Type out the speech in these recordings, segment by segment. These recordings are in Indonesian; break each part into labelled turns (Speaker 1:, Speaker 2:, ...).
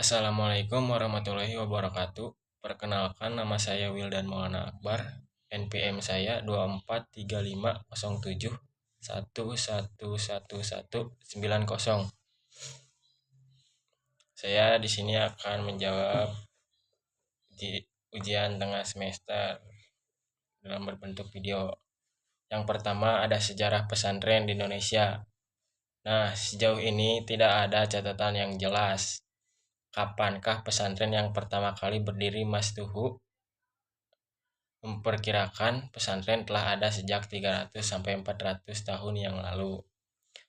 Speaker 1: Assalamualaikum warahmatullahi wabarakatuh. Perkenalkan, nama saya Wildan Maulana Akbar. NPM saya 243507111190. Saya di sini akan menjawab ujian tengah semester dalam berbentuk video. Yang pertama, ada sejarah pesantren di Indonesia. Nah, sejauh ini tidak ada catatan yang jelas. Kapankah pesantren yang pertama kali berdiri? Mas Tuhu memperkirakan pesantren telah ada sejak 300 sampai 400 tahun yang lalu.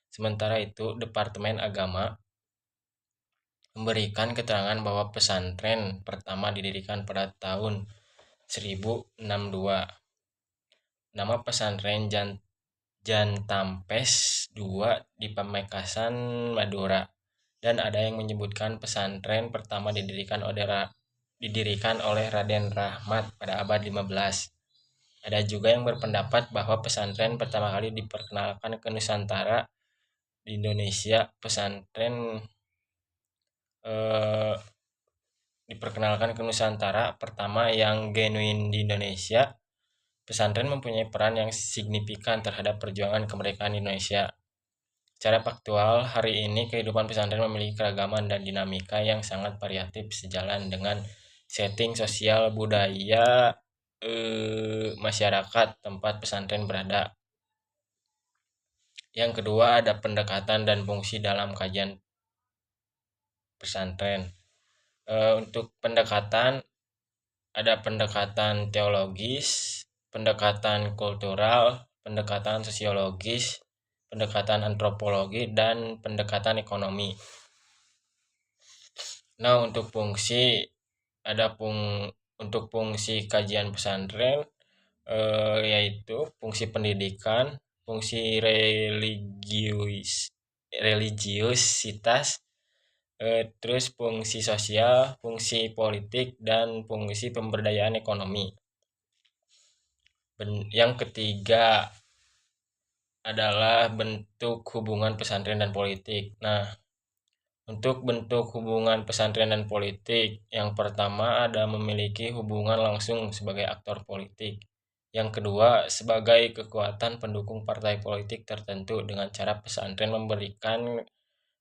Speaker 1: Sementara itu, Departemen Agama memberikan keterangan bahwa pesantren pertama didirikan pada tahun 1062. Nama pesantren Jantampes II di Pamekasan, Madura. Dan ada yang menyebutkan pesantren pertama didirikan oleh Raden Rahmat pada abad 15. Ada juga yang berpendapat bahwa pesantren pertama kali diperkenalkan ke Nusantara di Indonesia. Pesantren diperkenalkan ke Nusantara pertama yang genuine di Indonesia. Pesantren mempunyai peran yang signifikan terhadap perjuangan kemerdekaan Indonesia. Secara faktual, hari ini kehidupan pesantren memiliki keragaman dan dinamika yang sangat variatif sejalan dengan setting sosial budaya masyarakat tempat pesantren berada. Yang kedua, ada pendekatan dan fungsi dalam kajian pesantren. Untuk pendekatan, ada pendekatan teologis, pendekatan kultural, pendekatan sosiologis, pendekatan antropologi, dan pendekatan ekonomi. Nah, untuk fungsi, untuk fungsi kajian pesantren yaitu fungsi pendidikan, fungsi religiusitas, terus fungsi sosial, fungsi politik, dan fungsi pemberdayaan ekonomi. Yang ketiga adalah bentuk hubungan pesantren dan politik. Nah, untuk bentuk hubungan pesantren dan politik, yang pertama ada memiliki hubungan langsung sebagai aktor politik. Yang kedua, sebagai kekuatan pendukung partai politik tertentu dengan cara pesantren memberikan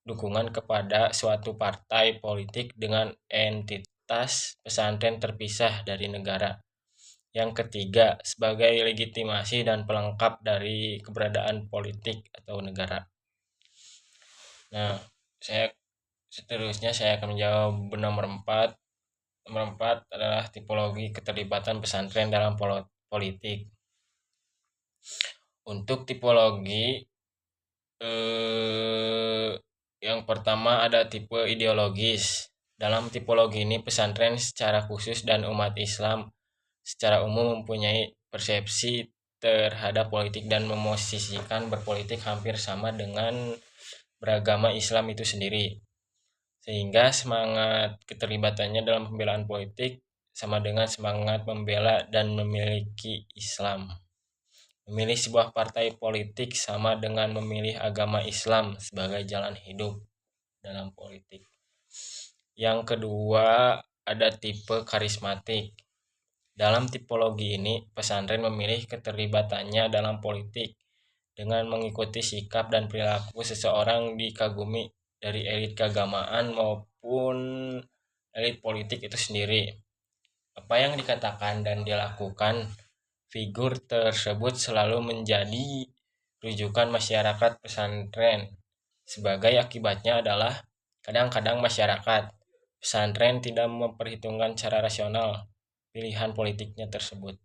Speaker 1: dukungan kepada suatu partai politik dengan entitas pesantren terpisah dari negara. Yang ketiga, sebagai legitimasi dan pelengkap dari keberadaan politik atau negara. Nah, seterusnya saya akan menjawab nomor 4. Nomor 4 adalah tipologi keterlibatan pesantren dalam politik. Untuk tipologi, yang pertama ada tipe ideologis. Dalam tipologi ini, pesantren secara khusus dan umat Islam secara umum mempunyai persepsi terhadap politik dan memosisikan berpolitik hampir sama dengan beragama Islam itu sendiri. Sehingga semangat keterlibatannya dalam pembelaan politik sama dengan semangat membela dan memiliki Islam. Memilih sebuah partai politik sama dengan memilih agama Islam sebagai jalan hidup dalam politik. Yang kedua, ada tipe karismatik. Dalam tipologi ini, pesantren memilih keterlibatannya dalam politik dengan mengikuti sikap dan perilaku seseorang dikagumi dari elit keagamaan maupun elit politik itu sendiri. Apa yang dikatakan dan dilakukan figur tersebut selalu menjadi rujukan masyarakat pesantren. Sebagai akibatnya adalah kadang-kadang masyarakat pesantren tidak memperhitungkan secara rasional pilihan politiknya tersebut.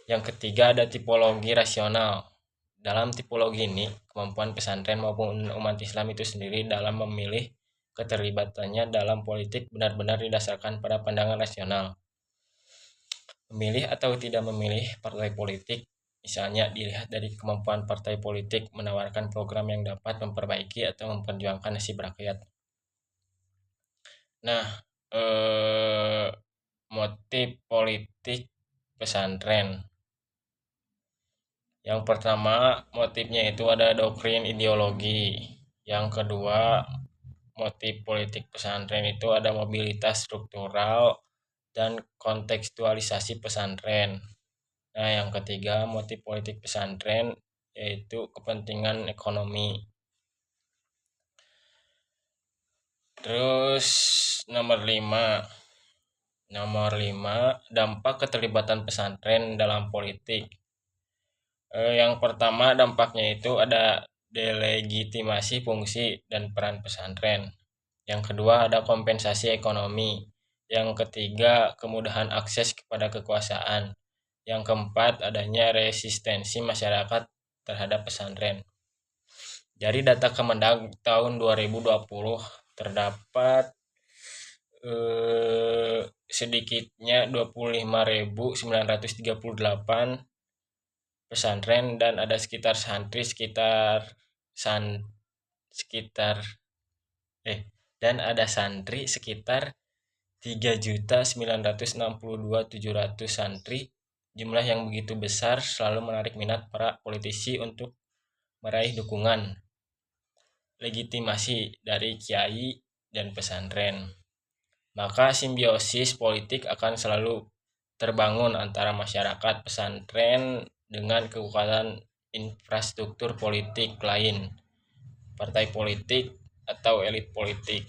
Speaker 1: Yang ketiga, ada tipologi rasional. Dalam tipologi ini, kemampuan pesantren maupun umat Islam itu sendiri dalam memilih keterlibatannya dalam politik benar-benar didasarkan pada pandangan rasional. Memilih atau tidak memilih partai politik, misalnya dilihat dari kemampuan partai politik menawarkan program yang dapat memperbaiki atau memperjuangkan nasib rakyat. Nah, motif politik pesantren. Yang pertama, motifnya itu ada doktrin ideologi. Yang kedua, motif politik pesantren itu ada mobilitas struktural dan kontekstualisasi pesantren. Nah, yang ketiga, motif politik pesantren yaitu kepentingan ekonomi. Terus nomor lima, dampak keterlibatan pesantren dalam politik. Yang pertama dampaknya itu ada delegitimasi fungsi dan peran pesantren. Yang kedua ada kompensasi ekonomi. Yang ketiga kemudahan akses kepada kekuasaan. Yang keempat adanya resistensi masyarakat terhadap pesantren. Dari data Kemendag tahun 2020 terdapat sedikitnya 25.938 pesantren dan ada sekitar santri sekitar 3.962.700 santri. Jumlah yang begitu besar selalu menarik minat para politisi untuk meraih dukungan legitimasi dari kiai dan pesantren. Maka simbiosis politik akan selalu terbangun antara masyarakat pesantren dengan kekuatan infrastruktur politik lain, partai politik atau elit politik.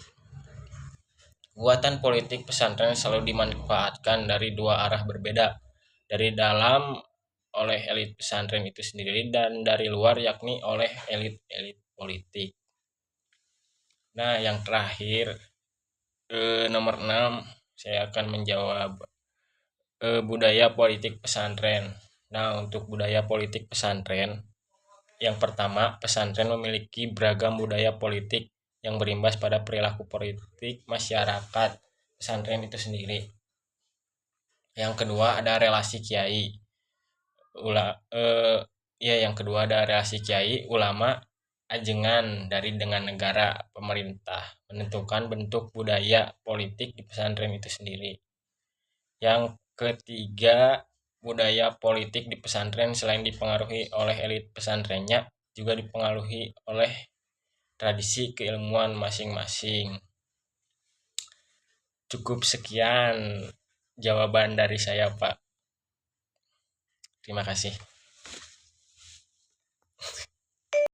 Speaker 1: Kekuatan politik pesantren selalu dimanfaatkan dari dua arah berbeda, dari dalam oleh elit pesantren itu sendiri dan dari luar yakni oleh elit-elit politik. Nah, yang terakhir nomor 6 saya akan menjawab budaya politik pesantren. Nah, untuk budaya politik pesantren, yang pertama, pesantren memiliki beragam budaya politik yang berimbas pada perilaku politik masyarakat pesantren itu sendiri. Yang kedua ada relasi kiai. Yang kedua ada relasi kiai, ulama, ajengan dari dengan negara, pemerintah menentukan bentuk budaya politik di pesantren itu sendiri. Yang ketiga, budaya politik di pesantren selain dipengaruhi oleh elit pesantrennya juga dipengaruhi oleh tradisi keilmuan masing-masing. Cukup sekian jawaban dari saya, Pak. Terima kasih.